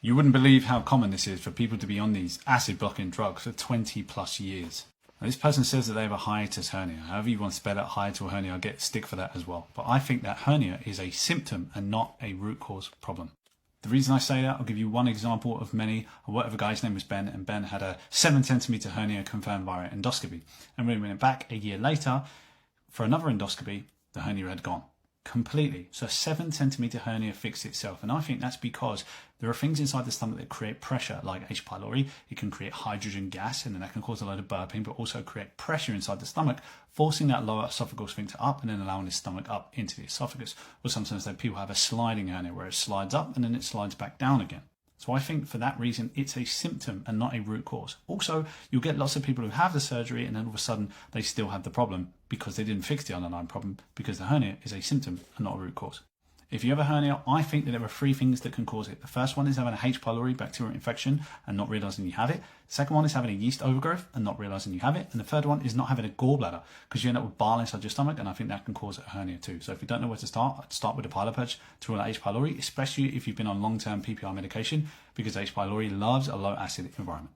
You wouldn't believe how common this is for people to be on these acid blocking drugs for 20 plus years. Now, this person says that they have a hiatus hernia. However you want to spell it, hiatal hernia, I get stick for that as well. But I think that hernia is a symptom and not a root cause problem. The reason I say that, I'll give you one example of many. I worked with a guy, his name was Ben, and Ben had a 7 centimeter hernia confirmed via endoscopy. And when we went back a year later for another endoscopy, the hernia had gone completely. So a 7 centimeter hernia fixed itself. And I think that's because there are things inside the stomach that create pressure, like H. pylori. It can create hydrogen gas, and then that can cause a load of burping, but also create pressure inside the stomach, forcing that lower esophageal sphincter up and then allowing the stomach up into the esophagus. Or sometimes people have a sliding hernia where it slides up and then it slides back down again. So I think for that reason, it's a symptom and not a root cause. Also, you'll get lots of people who have the surgery and then all of a sudden they still have the problem because they didn't fix the underlying problem, because the hernia is a symptom and not a root cause. If you have a hernia, I think that there are 3 things that can cause it. The first one is having a H. pylori bacterial infection and not realizing you have it. The second one is having a yeast overgrowth and not realizing you have it. And the third one is not having a gallbladder, because you end up with bile inside your stomach, and I think that can cause a hernia too. So if you don't know where to start, I'd start with the Pylopurge to rule out H. pylori, especially if you've been on long-term PPI medication, because H. pylori loves a low acid environment.